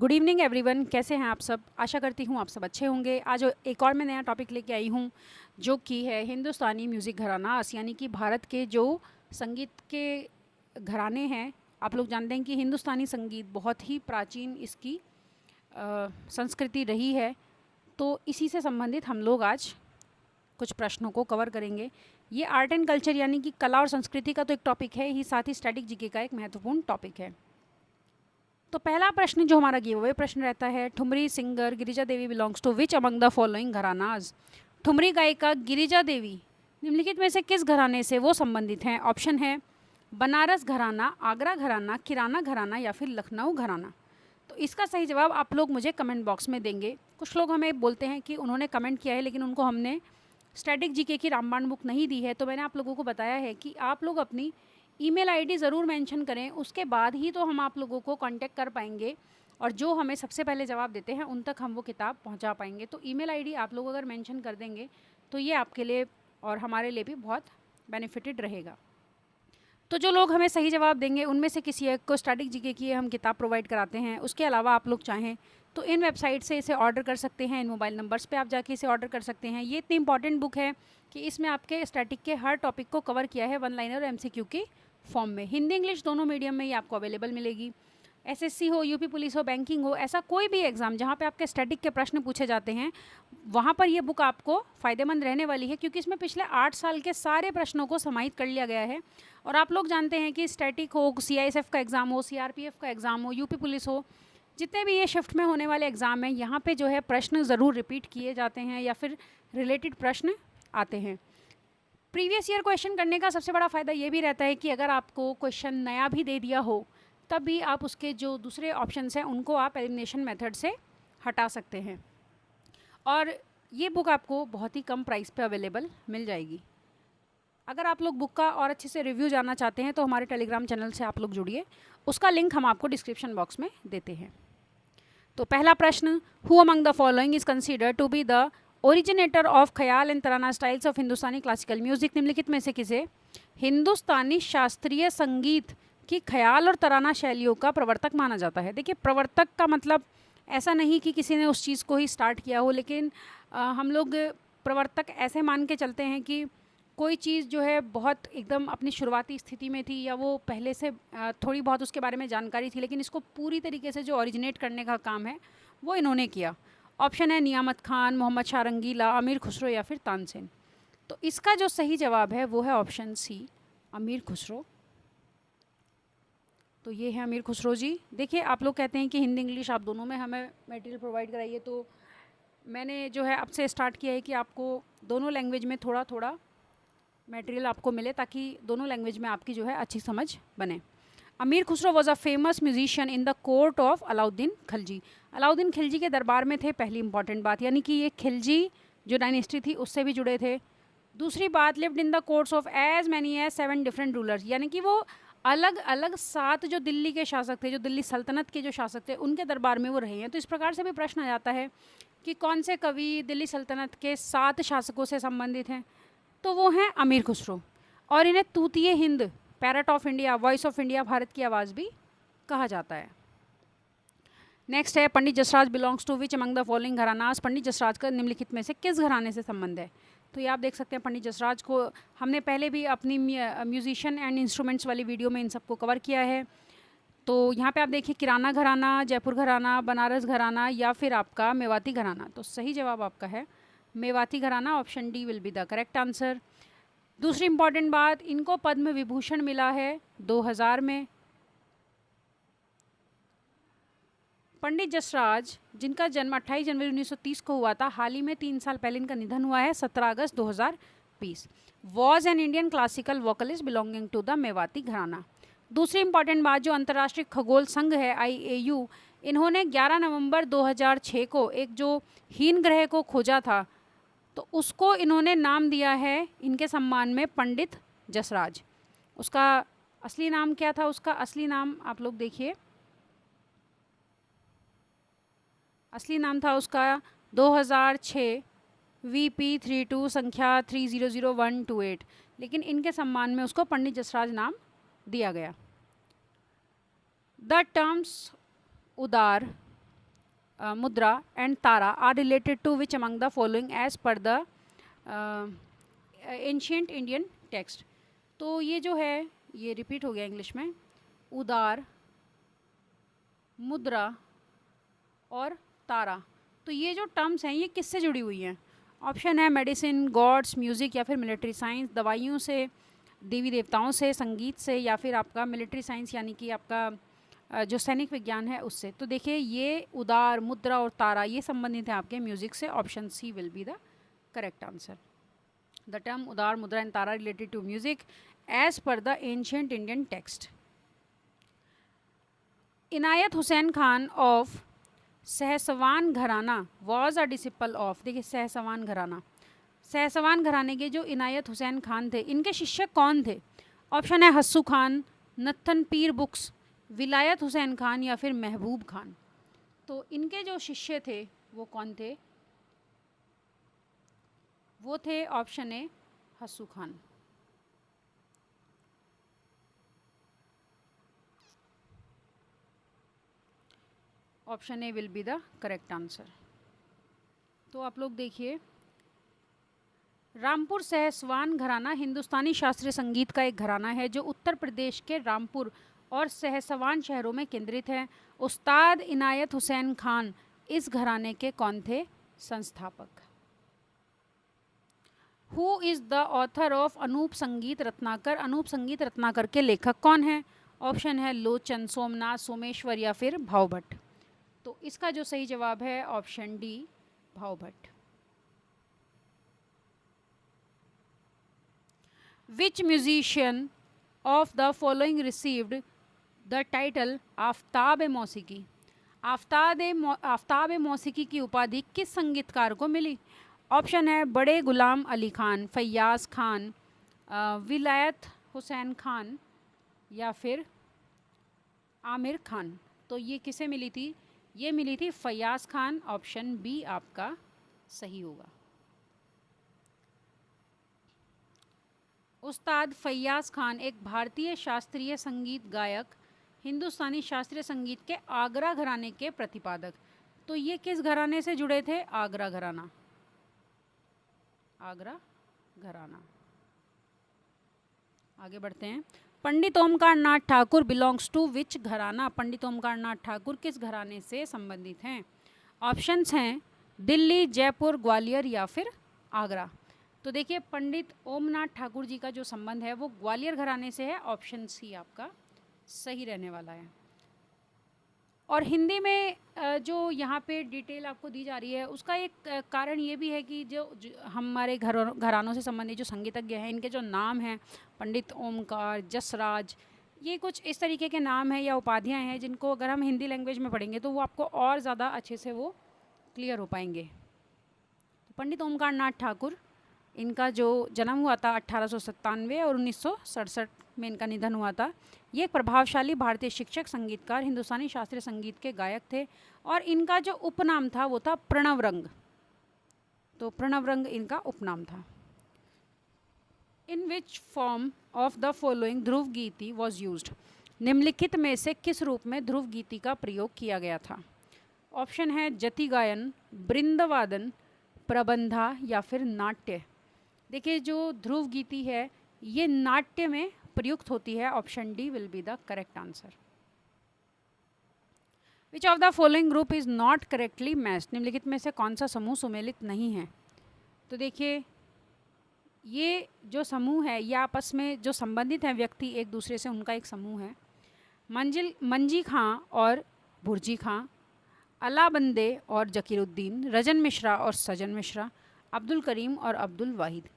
Good evening everyone, कैसे हैं आप सब। आशा करती हूँ आप सब अच्छे होंगे। आज एक और मैं नया टॉपिक लेके आई हूँ जो कि है हिंदुस्तानी म्यूज़िक घरानास, यानी कि भारत के जो संगीत के घराने हैं। आप लोग जानते हैं कि हिंदुस्तानी संगीत बहुत ही प्राचीन इसकी संस्कृति रही है। तो इसी से संबंधित हम लोग आज कुछ प्रश्नों को कवर करेंगे। ये आर्ट एंड कल्चर यानी कि कला और संस्कृति का तो एक टॉपिक है ही, साथ ही स्टैटिक जीके का एक महत्वपूर्ण टॉपिक है। तो पहला प्रश्न जो हमारा गिव अवे प्रश्न रहता है, thumri singer Girija Devi belongs to which among the following gharanas. Thumri गायिका गिरिजा देवी निम्नलिखित में से किस घराने से वो संबंधित हैं। ऑप्शन है बनारस घराना, आगरा घराना, किराना घराना या फिर लखनऊ घराना। तो इसका सही जवाब आप लोग मुझे कमेंट बॉक्स में देंगे। कुछ लोग हमें बोलते हैं कि उन्होंने कमेंट किया है लेकिन उनको हमने स्टैटिक जीके की रामबाण बुक नहीं दी है। तो मैंने आप लोगों को बताया है कि आप लोग अपनी ईमेल आईडी ज़रूर मेंशन करें, उसके बाद ही तो हम आप लोगों को कांटेक्ट कर पाएंगे और जो हमें सबसे पहले जवाब देते हैं उन तक हम वो किताब पहुंचा पाएंगे। तो ईमेल आईडी आप लोग अगर मेंशन कर देंगे तो ये आपके लिए और हमारे लिए भी बहुत बेनिफिटेड रहेगा। तो जो लोग हमें सही जवाब देंगे उनमें से किसी एक को स्टैटिक जीके की हम किताब प्रोवाइड कराते हैं। उसके अलावा आप लोग चाहें तो इन वेबसाइट से इसे ऑर्डर कर सकते हैं, इन मोबाइल नंबर्स पे आप जाके इसे ऑर्डर कर सकते हैं। ये इतनी इंपॉर्टेंट बुक है कि इसमें आपके स्टैटिक के हर टॉपिक को कवर किया है वन लाइनर और एमसीक्यू के फॉर्म में। हिंदी इंग्लिश दोनों मीडियम में ये आपको अवेलेबल मिलेगी। एसएससी हो, यूपी पुलिस हो, बैंकिंग हो, ऐसा कोई भी एग्ज़ाम जहाँ पे आपके स्टैटिक के प्रश्न पूछे जाते हैं वहाँ पर ये बुक आपको फ़ायदेमंद रहने वाली है, क्योंकि इसमें पिछले 8 साल के सारे प्रश्नों को समाहित कर लिया गया है। और आप लोग जानते हैं कि स्टैटिक हो, सीआईएसएफ का एग्ज़ाम हो, सीआरपीएफ का एग्ज़ाम हो, यूपी पुलिस हो, जितने भी ये शिफ्ट में होने वाले एग्ज़ाम हैं यहाँ पे जो है प्रश्न ज़रूर रिपीट किए जाते हैं या फिर रिलेटेड प्रश्न आते हैं। प्रीवियस ईयर क्वेश्चन करने का सबसे बड़ा फ़ायदा ये भी रहता है कि अगर आपको क्वेश्चन नया भी दे दिया हो तब भी आप उसके जो दूसरे ऑप्शंस हैं उनको आप एलिमिनेशन मेथड से हटा सकते हैं। और ये बुक आपको बहुत ही कम प्राइस पे अवेलेबल मिल जाएगी। अगर आप लोग बुक का और अच्छे से रिव्यू जानना चाहते हैं तो हमारे टेलीग्राम चैनल से आप लोग जुड़िए, उसका लिंक हम आपको डिस्क्रिप्शन बॉक्स में देते हैं। तो पहला प्रश्न, who among the following is considered to be the originator of Khayal and Tarana styles of Hindustani classical music. निम्नलिखित में से किसे हिंदुस्तानी शास्त्रीय संगीत की ख्याल और तराना शैलियों का प्रवर्तक माना जाता है। देखिए, प्रवर्तक का मतलब ऐसा नहीं कि किसी ने उस चीज़ को ही स्टार्ट किया हो, लेकिन हम लोग प्रवर्तक ऐसे मान के चलते हैं कि कोई चीज़ जो है बहुत एकदम अपनी शुरुआती स्थिति में थी या वो पहले से थोड़ी बहुत उसके बारे में जानकारी थी, लेकिन इसको पूरी तरीके से जो ओरिजिनेट करने का काम है वो इन्होंने किया। ऑप्शन है नियामत खान, मोहम्मद शाह रंगीला, अमीर खुसरो या फिर तानसेन। तो इसका जो सही जवाब है वो है ऑप्शन सी, अमीर खुसरो। तो ये है अमीर खुसरो जी। देखिए, आप लोग कहते हैं कि हिंदी इंग्लिश आप दोनों में हमें मटेरियल प्रोवाइड कराइए, तो मैंने जो है अब से स्टार्ट किया है कि आपको दोनों लैंग्वेज में थोड़ा थोड़ा मटेरियल आपको मिले ताकि दोनों लैंग्वेज में आपकी जो है अच्छी समझ बने। अमीर Khusro was a famous musician in the court of Alauddin Khilji. Alauddin Khilji के दरबार में थे, पहली इंपॉर्टेंट बात, यानी कि ये खिलजी जो डायनेस्टी थी उससे भी जुड़े थे। दूसरी बात, lived in the courts of as many as 7 different rulers, यानी कि वो अलग अलग 7 जो दिल्ली के शासक थे, जो दिल्ली सल्तनत के जो शासक थे, उनके दरबार में वो रहे हैं। तो इस प्रकार से भी प्रश्न आ जाता है कि कौन से कवि दिल्ली सल्तनत के 7 शासकों से संबंधित हैं, तो वो हैं अमीर खुसरो। और इन्हें तूतिए हिंद, parrot of India, voice of India, Bharat की आवाज़ भी कहा जाता है। नेक्स्ट है, Pandit Jasraj belongs to which among the following gharanas. Pandit Jasraj का निम्नलिखित में से किस घराने से संबंध है। तो ये आप देख सकते हैं, पंडित जसराज को हमने पहले भी अपनी म्यूजिशियन एंड इंस्ट्रूमेंट्स वाली वीडियो में इन सबको कवर किया है। तो यहाँ पे आप देखिए, किराना घराना, जयपुर घराना, बनारस घराना या फिर आपका मेवाती घराना। तो सही जवाब आपका है मेवाती घराना, option D will be the correct answer. दूसरी इंपॉर्टेंट बात, इनको पद्म विभूषण मिला है 2000 में। पंडित जसराज जिनका जन्म 28 जनवरी 1930 को हुआ था, हाल ही में 3 साल पहले इनका निधन हुआ है 17 अगस्त 2020। Was an Indian classical vocalist belonging to the Mewati gharana. दूसरी इंपॉर्टेंट बात, जो अंतर्राष्ट्रीय खगोल संघ है IAU, इन्होंने 11 नवंबर 2006 को एक जो हीन ग्रह को खोजा था, तो उसको इन्होंने नाम दिया है इनके सम्मान में पंडित जसराज। उसका असली नाम क्या था, उसका असली नाम आप लोग देखिए, असली नाम था उसका 2006 VP32 संख्या 300128, लेकिन इनके सम्मान में उसको पंडित जसराज नाम दिया गया। The terms udar mudra and tara are related to which among the following as per the ancient Indian text. तो ये जो है ये रिपीट हो गया इंग्लिश में, उदार, मुद्रा और तारा। तो ये जो टर्म्स हैं ये किससे जुड़ी हुई हैं? ऑप्शन है मेडिसिन, गॉड्स, म्यूज़िक या फिर मिलिट्री साइंस, दवाइयों से, देवी देवताओं से, संगीत से, या फिर आपका मिलिट्री साइंस यानी कि आपका जो सैनिक विज्ञान है उससे। तो देखिए ये उदार, मुद्रा और तारा ये संबंधित है आपके म्यूजिक से। Option C will be the correct answer. The term udar, mudra and tara related to music as per the ancient Indian text. Inayat Hussain Khan of Sahaswan gharana was a disciple of. देखिए सहसवान घराना, सहसवान घराने के जो इनायत हुसैन खान थे इनके शिष्य कौन थे? ऑप्शन है हस्सू खान, नत्थन पीर बुक्स, विलायत हुसैन खान या फिर महबूब खान। तो इनके जो शिष्य थे वो कौन थे? वो थे option A Hassu Khan. Option A will be the correct answer. तो आप लोग देखिए, रामपुर सहसवान घराना हिंदुस्तानी शास्त्रीय संगीत का एक घराना है जो उत्तर प्रदेश के रामपुर और सहसवान शहरों में केंद्रित है। उस्ताद इनायत हुसैन खान इस घराने के कौन थे? संस्थापक। Who is the author of Anup Sangeet Ratnakar? Anoop Sangeet Ratnakar के लेखक कौन है? ऑप्शन है लोचन, सोमनाथ, सोमेश्वर या फिर भावभट्ट। तो इसका जो सही जवाब है option D, Bhavbhatt. Which musician of the following received the title आफ्ताब ए मौसीकी? आफ्ताब ए मौसीकी की उपाधि किस संगीतकार को मिली? ऑप्शन है बड़े गुलाम अली खान, फैयाज़ खान, विलायत हुसैन खान या फिर आमिर खान। तो ये किसे मिली थी? ये मिली थी फैयाज़ खान। ऑप्शन बी आपका सही होगा। उस्ताद फैयाज़ खान एक भारतीय शास्त्रीय संगीत गायक, हिंदुस्तानी शास्त्रीय संगीत के आगरा घराने के प्रतिपादक। तो ये किस घराने से जुड़े थे? आगरा घराना। आगरा घराना। आगे बढ़ते हैं। पंडित ओमकार नाथ ठाकुर बिलोंग्स टू विच घराना? पंडित ओमकार नाथ ठाकुर किस घराने से संबंधित हैं? ऑप्शंस हैं दिल्ली, जयपुर, ग्वालियर या फिर आगरा। तो देखिए पंडित ओमनाथ ठाकुर जी का जो संबंध है वो ग्वालियर घराने से है। ऑप्शन सी आपका सही रहने वाला है। और हिंदी में जो यहाँ पे डिटेल आपको दी जा रही है उसका एक कारण ये भी है कि जो हमारे घरानों से संबंधित जो संगीतज्ञ हैं इनके जो नाम हैं पंडित ओमकार, जसराज, ये कुछ इस तरीके के नाम हैं या उपाधियाँ हैं जिनको अगर हम हिंदी लैंग्वेज में पढ़ेंगे तो वो आपको और ज़्यादा अच्छे से वो क्लियर हो पाएंगे। तो पंडित ओमकार नाथ ठाकुर, इनका जो जन्म हुआ था 1897 और 1967 में इनका निधन हुआ था। ये एक प्रभावशाली भारतीय शिक्षक, संगीतकार, हिंदुस्तानी शास्त्रीय संगीत के गायक थे और इनका जो उपनाम था वो था प्रणव रंग। तो प्रणव रंग इनका उपनाम था। In which form of the following ध्रुव गीति वॉज यूज्ड? निम्नलिखित में से किस रूप में ध्रुव गीति का प्रयोग किया गया था? ऑप्शन है जति गायन, बृंदवादन, प्रबंधा या फिर नाट्य। देखिए जो ध्रुव गीति है ये नाट्य में प्रयुक्त होती है। Option D will be the correct answer. Which of the following group is not correctly matched? निम्नलिखित में से कौन सा समूह सुमेलित नहीं है? तो देखिए ये जो समूह है ये आपस में जो संबंधित हैं व्यक्ति एक दूसरे से, उनका एक समूह है। मंजी खां और भुर्जी खां, अलाबंदे और जकीरुद्दीन, रजन मिश्रा और सजन मिश्रा, अब्दुल करीम और अब्दुल वाहिद।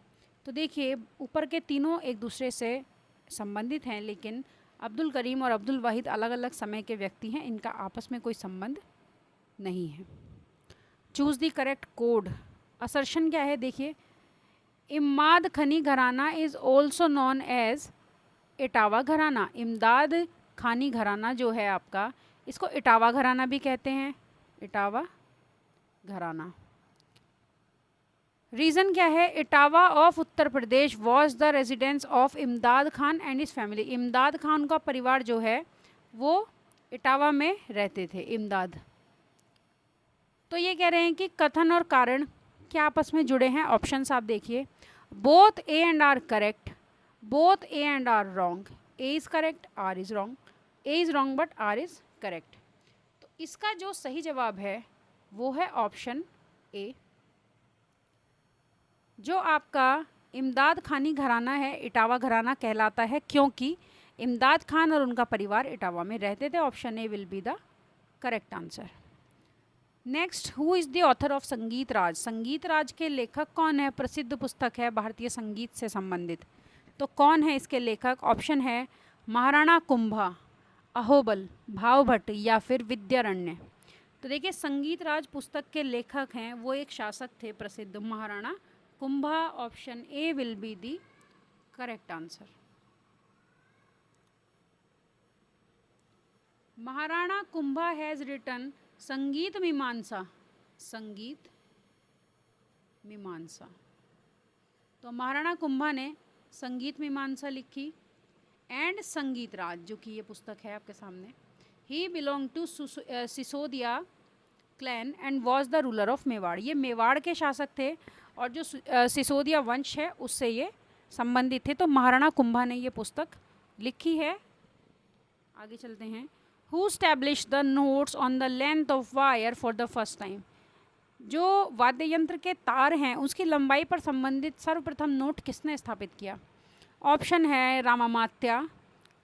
तो देखिए ऊपर के तीनों एक दूसरे से संबंधित हैं लेकिन अब्दुल करीम और अब्दुल वाहिद अलग अलग समय के व्यक्ति हैं, इनका आपस में कोई संबंध नहीं है। Choose the correct code. Assertion क्या है? देखिए Imdad Khani gharana is also known as Etawah gharana. Imdad खानी घराना जो है आपका, इसको इटावा घराना भी कहते हैं। इटावा घराना। रीज़न क्या है? Etawah of Uttar Pradesh was the residence of इमदाद खान एंड हिज फैमिली। इमदाद खान का परिवार जो है वो इटावा में रहते थे। इमदाद तो ये कह रहे हैं कि कथन और कारण क्या आपस में जुड़े हैं। ऑप्शंस आप देखिए, both A and R correct, both A and R wrong, A is correct, R is wrong, A is wrong but R is correct. तो इसका जो सही जवाब है वो है ऑप्शन ए। जो आपका इमदाद खानी घराना है, इटावा घराना कहलाता है क्योंकि इमदाद खान और उनका परिवार इटावा में रहते थे। Option A will be the correct answer. Next, who is the author of संगीत राज। संगीत राज के लेखक कौन है। प्रसिद्ध पुस्तक है भारतीय संगीत से संबंधित। तो कौन है इसके लेखक। ऑप्शन है महाराणा कुंभा, अहोबल, भावभट्ट या फिर विद्यारण्य। तो देखिए, संगीत राज पुस्तक के लेखक हैं वो एक शासक थे प्रसिद्ध, Maharana Kumbha. Option A will be the correct answer. Maharana Kumbha has written Sangeet Mimansa, संगीत मीमांसा। तो महाराणा कुंभा ने संगीत मीमांसा लिखी। एंड संगीत राज, जो कि ये पुस्तक है आपके सामने, he belong to Sisodia clan and was the ruler of Mewar. ये मेवाड़ के शासक थे और जो सिसोदिया वंश है उससे ये संबंधित थे। तो महाराणा कुंभा ने ये पुस्तक लिखी है। आगे चलते हैं। Who establish the notes on the length of wire for the first time. जो वाद्य यंत्र के तार हैं उसकी लंबाई पर संबंधित सर्वप्रथम नोट किसने स्थापित किया। ऑप्शन है रामामात्या,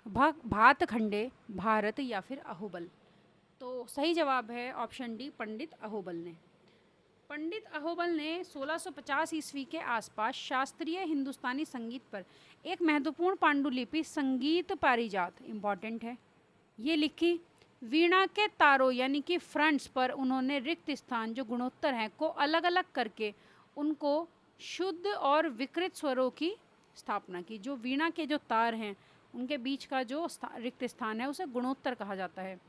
भातखंडे, भारत या फिर अहोबल। तो सही जवाब है ऑप्शन डी, पंडित अहोबल ने। पंडित अहोबल ने 1650 ईस्वी के आसपास शास्त्रीय हिंदुस्तानी संगीत पर एक महत्वपूर्ण पांडुलिपि संगीत पारिजात, इम्पॉर्टेंट है, ये लिखी। वीणा के तारों यानी कि फ्रंट्स पर उन्होंने रिक्त स्थान जो गुणोत्तर हैं को अलग अलग करके उनको शुद्ध और विकृत स्वरों की स्थापना की। जो वीणा के जो तार हैं उनके बीच का जो रिक्त स्थान है उसे गुणोत्तर कहा जाता है।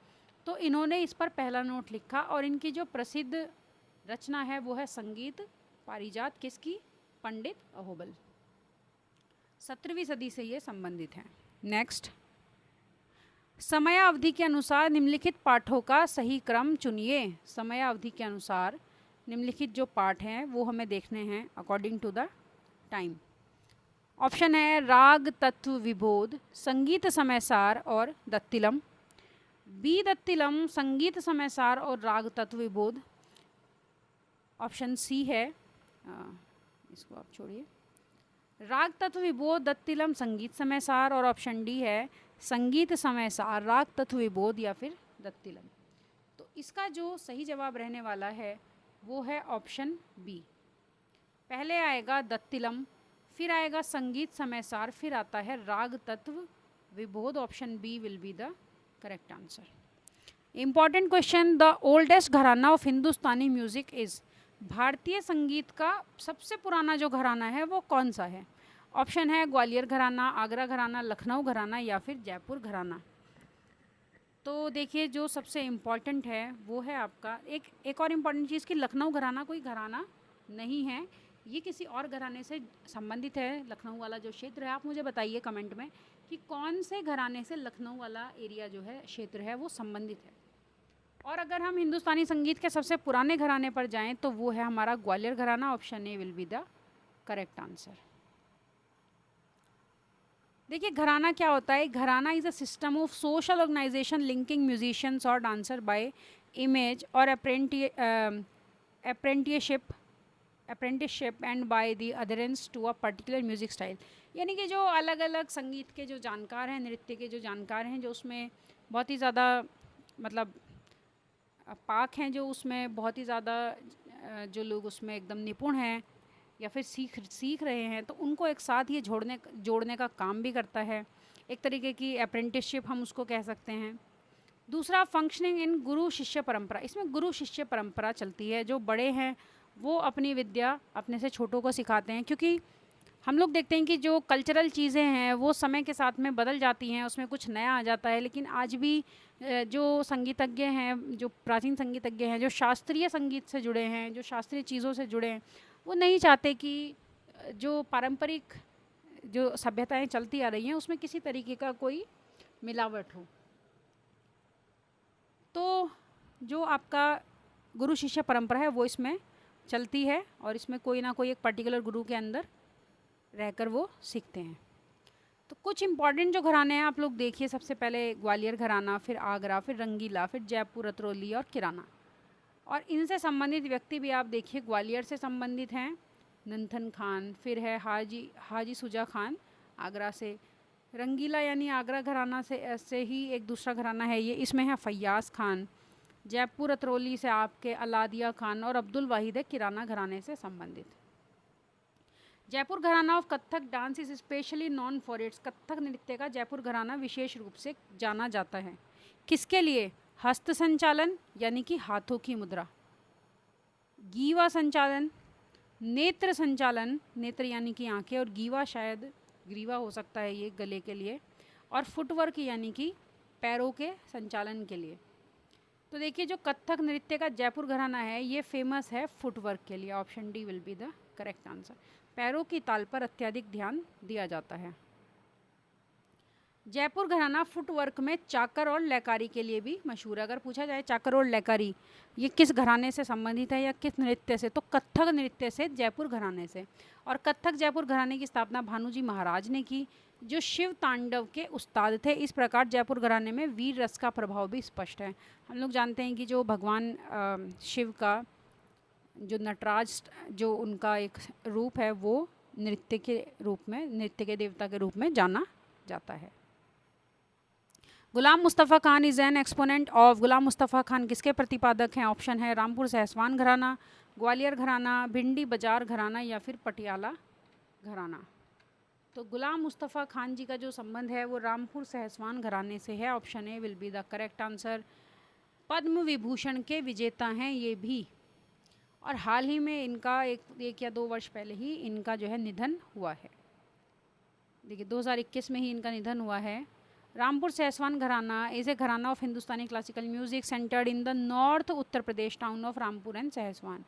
तो इन्होंने इस पर पहला नोट लिखा और इनकी जो प्रसिद्ध रचना है वो है संगीत पारिजात। किसकी। पंडित अहोबल। 17वीं सदी से ये संबंधित है। नेक्स्ट, समयावधि के अनुसार निम्नलिखित पाठों का सही क्रम चुनिए। समयावधि के अनुसार निम्नलिखित जो पाठ हैं वो हमें देखने हैं according to the time. Option है राग तत्व विबोध, संगीत समयसार और दत्तिलम। बी दत्तिलम, संगीत समयसार और राग तत्व विबोध। ऑप्शन सी है, इसको आप छोड़िए, राग तत्व विबोध, दत्तिलम, संगीत समयसार। और ऑप्शन डी है संगीत समयसार, राग तत्व विबोध या फिर दत्तिलम। तो इसका जो सही जवाब रहने वाला है वो है ऑप्शन बी। पहले आएगा दत्तिलम, फिर आएगा संगीत समयसार, फिर आता है राग Tattva Vibodh. Option B will be the correct answer. Important question, the oldest gharana of Hindustani music is. भारतीय संगीत का सबसे पुराना जो घराना है वो कौन सा है। ऑप्शन है ग्वालियर घराना, आगरा घराना, लखनऊ घराना या फिर जयपुर घराना। तो देखिए, जो सबसे इम्पॉर्टेंट है वो है आपका एक और इम्पॉर्टेंट चीज़ कि लखनऊ घराना कोई घराना नहीं है, ये किसी और घराने से संबंधित है। लखनऊ वाला जो क्षेत्र है, आप मुझे बताइए कमेंट में कि कौन से घराने से लखनऊ वाला एरिया जो है, क्षेत्र है, वो संबंधित है। और अगर हम हिंदुस्तानी संगीत के सबसे पुराने घराने पर जाएं तो वो है हमारा Gwalior gharana. Option A will be the correct answer. देखिए, घराना क्या होता है। Gharana is a system of social organization linking musicians और डांसर बाय इमेज और apprenticeship and by the adherence to a particular music style. यानी कि जो अलग अलग संगीत के जो जानकार हैं, नृत्य के जो जानकार हैं, जो उसमें बहुत ही ज़्यादा मतलब पाक हैं, जो उसमें बहुत ही ज़्यादा जो लोग उसमें एकदम निपुण हैं या फिर सीख रहे हैं, तो उनको एक साथ ये जोड़ने का काम भी करता है। एक तरीके की अप्रेंटिसशिप हम उसको कह सकते हैं। दूसरा, फंक्शनिंग इन गुरु शिष्य परंपरा। इसमें गुरु शिष्य परंपरा चलती है। जो बड़े हैं वो अपनी विद्या अपने से छोटों को सिखाते हैं, क्योंकि हम लोग देखते हैं कि जो कल्चरल चीज़ें हैं वो समय के साथ में बदल जाती हैं, उसमें कुछ नया आ जाता है। लेकिन आज भी जो संगीतज्ञ हैं, जो प्राचीन संगीतज्ञ हैं, जो शास्त्रीय संगीत से जुड़े हैं, जो शास्त्रीय चीज़ों से जुड़े हैं, वो नहीं चाहते कि जो पारंपरिक जो सभ्यताएं चलती आ रही हैं उसमें किसी तरीके का कोई मिलावट हो। तो जो आपका गुरु शिष्य परंपरा है वो इसमें चलती है और इसमें कोई ना कोई एक पर्टिकुलर गुरु के अंदर रहकर वो सीखते हैं। तो कुछ इंपॉर्टेंट जो घराने हैं आप लोग देखिए, सबसे पहले ग्वालियर घराना, फिर आगरा, फिर रंगीला, फिर जयपुर, अतरौली और किराना। और इनसे संबंधित व्यक्ति भी आप देखिए, ग्वालियर से संबंधित हैं नंथन खान, फिर है हाजी सुजा खान आगरा से। रंगीला यानी आगरा घराना से ही एक दूसरा घराना है ये, इसमें है फैयाज़ खान। जयपुर अतरौली से आपके अलादिया खान और अब्दुल वाहिद है किराना घराने से संबंधित। जयपुर घराना of Kathak dance is specially non for its. Kathak नृत्य का जयपुर घराना विशेष रूप से जाना जाता है। किसके लिए? हस्त संचालन यानी कि हाथों की मुद्रा, गीवा संचालन, नेत्र संचालन, नेत्र यानी कि आंखें, और गीवा शायद ग्रीवा हो सकता है ये गले के लिए, और फुटवर्क यानी कि पैरों के संचालन के लिए। तो देखिए जो कथक नृत्य का जयपुर घराना है ये फेमस है फुटवर्क के लिए। Option D will be the correct answer. पैरों की ताल पर अत्यधिक ध्यान दिया जाता है। जयपुर घराना फुटवर्क में चाकर और लयकारी के लिए भी मशहूर है। अगर पूछा जाए चाकर और लयकारी ये किस घराने से संबंधित है या किस नृत्य से, तो कथक नृत्य से, जयपुर घराने से। और कथक जयपुर घराने की स्थापना भानुजी महाराज ने की, जो शिव तांडव के उस्ताद थे। इस प्रकार जयपुर घराने में वीर रस का प्रभाव भी स्पष्ट है। हम लोग जानते हैं कि जो भगवान शिव का जो नटराज जो उनका एक रूप है वो नृत्य के रूप में, नृत्य के देवता के रूप में जाना जाता है। Ghulam Mustafa Khan is an exponent of. Ghulam Mustafa Khan किसके प्रतिपादक हैं? ऑप्शन है रामपुर सहसवान घराना, ग्वालियर घराना, भिंडी बाजार घराना या फिर पटियाला घराना। तो गुलाम मुस्तफ़ा खान जी का जो संबंध है वो रामपुर सहसवान घराने से है। Option A will be the correct answer. Padma Vibhushan के विजेता हैं ये भी, और हाल ही में इनका एक या 2 वर्ष पहले ही इनका जो है निधन हुआ है। देखिए 2021 में ही इनका निधन हुआ है। रामपुर सहसवान घराना इज ए घराना of Hindustani classical music centred in the north Uttar Pradesh town of Rampur and Sahaswan.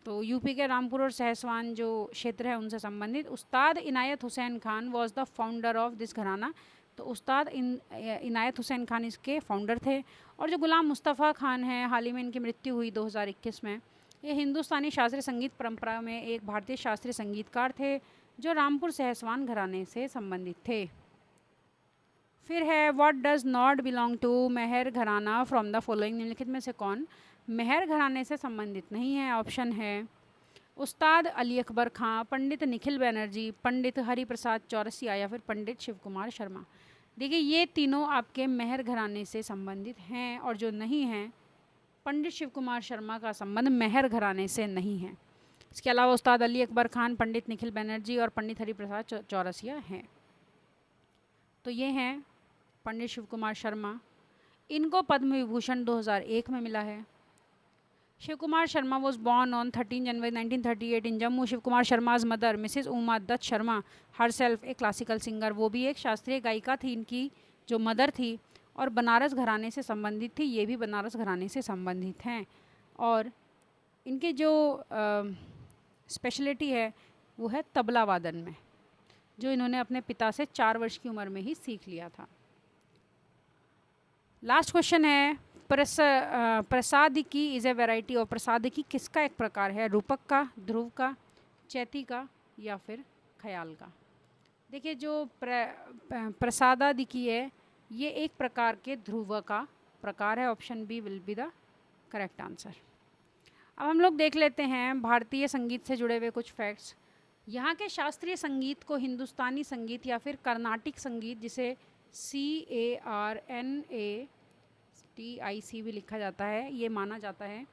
तो यूपी के रामपुर और सहसवान जो क्षेत्र है उनसे संबंधित। Ustad Inayat Hussain Khan was the founder of this gharana. तो उस्ताद इनायत हुसैन खान इसके फाउंडर थे। और जो गुलाम मुस्तफ़ा खान हैं, हाल ही में इनकी मृत्यु हुई 2021 में। ये हिंदुस्तानी शास्त्रीय संगीत परंपरा में एक भारतीय शास्त्रीय संगीतकार थे जो रामपुर सहसवान घराने से संबंधित थे। फिर है what does not belong to Maihar gharana from the following. निम्नलिखित में से कौन मेहर घराने से संबंधित नहीं है? ऑप्शन है उस्ताद अली अकबर खां, पंडित निखिल बनर्जी, पंडित हरिप्रसाद चौरसिया या फिर पंडित शिव कुमार शर्मा। देखिए ये तीनों आपके मेहर घराने से संबंधित हैं, और जो नहीं हैं पंडित शिव कुमार शर्मा का संबंध मेहर घराने से नहीं है। इसके अलावा उस्ताद अली अकबर खान, पंडित निखिल बनर्जी और पंडित हरिप्रसाद चौरसिया हैं। तो ये हैं पंडित शिव कुमार शर्मा, इनको पद्म विभूषण 2001 में मिला है। Shiv Kumar Sharma was born on 13 January 1938 in Jammu. Shiv Kumar Sharma's mother Mrs Uma Dutt Sharma herself a classical singer, वो भी एक शास्त्रीय गायिका थी इनकी जो मदर थी, और बनारस घराने से संबंधित थी। ये भी बनारस घराने से संबंधित हैं, और इनके जो स्पेशलिटी है वो है तबला वादन में, जो इन्होंने अपने पिता से 4 वर्ष की उम्र में ही सीख लिया था। लास्ट क्वेश्चन है प्रसादिकी इज़ ए वेराइटी ऑफ। प्रसादिकी किसका एक प्रकार है? रूपक का, ध्रुव का, चैती का या फिर ख्याल का? देखिए जो प्रसादादिकी है ये एक प्रकार के ध्रुव का प्रकार है। Option B will be the correct answer. अब हम लोग देख लेते हैं भारतीय संगीत से जुड़े हुए कुछ फैक्ट्स। यहाँ के शास्त्रीय संगीत को हिंदुस्तानी संगीत या फिर कर्नाटिक संगीत, जिसे CARNATIC भी लिखा जाता है, ये माना जाता है।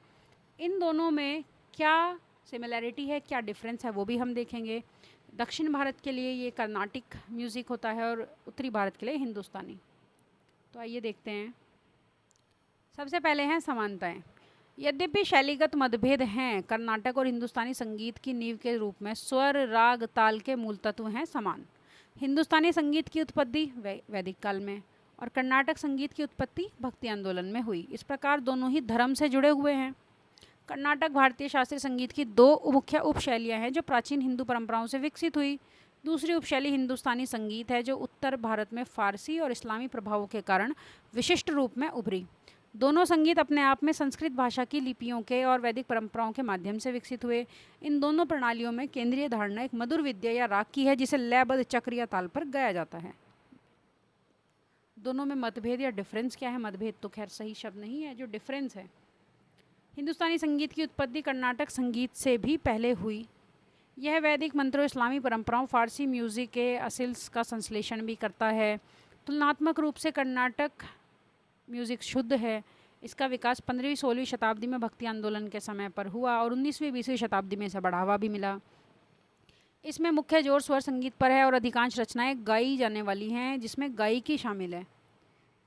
इन दोनों में क्या सिमिलैरिटी है, क्या डिफरेंस है, वो भी हम देखेंगे। दक्षिण भारत के लिए ये कर्नाटिक म्यूज़िक होता है और उत्तरी भारत के लिए हिंदुस्तानी। तो आइए देखते हैं। सबसे पहले हैं समानताएं। यद्यपि शैलीगत मतभेद हैं, कर्नाटक और हिंदुस्तानी संगीत की नींव के रूप में स्वर, राग, ताल के मूल तत्व हैं समान। हिंदुस्तानी संगीत की उत्पत्ति वैदिक काल में और कर्नाटक संगीत की उत्पत्ति भक्ति आंदोलन में हुई। इस प्रकार दोनों ही धर्म से जुड़े हुए हैं। कर्नाटक भारतीय शास्त्रीय संगीत की 2 मुख्य उपशैलियाँ हैं जो प्राचीन हिंदू परंपराओं से विकसित हुई। दूसरी उपशैली हिंदुस्तानी संगीत है जो उत्तर भारत में फारसी और इस्लामी प्रभावों के कारण विशिष्ट रूप में उभरी। दोनों संगीत अपने आप में संस्कृत भाषा की लिपियों के और वैदिक परंपराओं के माध्यम से विकसित हुए। इन दोनों प्रणालियों में केंद्रीय धारणा एक मधुर विद्या या राग की है जिसे लयबद्ध चक्र या ताल पर गाया जाता है। दोनों में मतभेद या डिफरेंस क्या है? मतभेद तो खैर सही शब्द नहीं है, जो डिफरेंस है, हिंदुस्तानी संगीत की उत्पत्ति कर्नाटक संगीत से भी पहले हुई। यह वैदिक मंत्रों, इस्लामी परंपराओं, फारसी म्यूज़िक के असिल्स का संश्लेषण भी करता है। तुलनात्मक रूप से कर्नाटक म्यूज़िक शुद्ध है। इसका विकास 15वीं-16वीं शताब्दी में भक्ति आंदोलन के समय पर हुआ और 19वीं-20वीं शताब्दी में इसे बढ़ावा भी मिला। इसमें मुख्य जोर स्वर संगीत पर है और अधिकांश रचनाएं गाई जाने वाली हैं जिसमें गायकी शामिल है।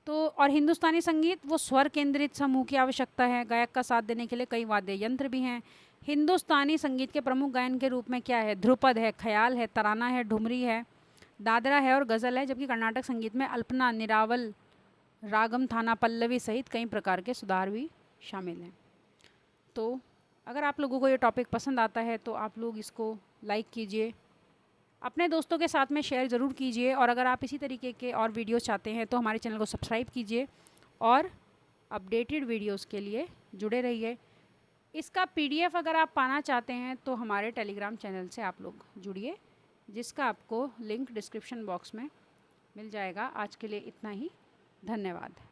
तो और हिंदुस्तानी संगीत वो स्वर केंद्रित समूह की आवश्यकता है। गायक का साथ देने के लिए कई वाद्य यंत्र भी हैं। हिंदुस्तानी संगीत के प्रमुख गायन के रूप में क्या है? ध्रुपद है, ख्याल है, तराना है, ठुमरी है, दादरा है और गज़ल है। जबकि कर्नाटक संगीत में अल्पना, निरावल, रागम, थाना, पल्लवी सहित कई प्रकार के सुधार भी शामिल हैं। तो अगर आप लोगों को ये टॉपिक पसंद आता है तो आप लोग इसको लाइक कीजिए, अपने दोस्तों के साथ में शेयर ज़रूर कीजिए, और अगर आप इसी तरीके के और वीडियोस चाहते हैं तो हमारे चैनल को सब्सक्राइब कीजिए और अपडेटेड वीडियोस के लिए जुड़े रहिए। इसका PDF अगर आप पाना चाहते हैं तो हमारे टेलीग्राम चैनल से आप लोग जुड़िए, जिसका आपको लिंक डिस्क्रिप्शन बॉक्स में मिल जाएगा। आज के लिए इतना ही, धन्यवाद।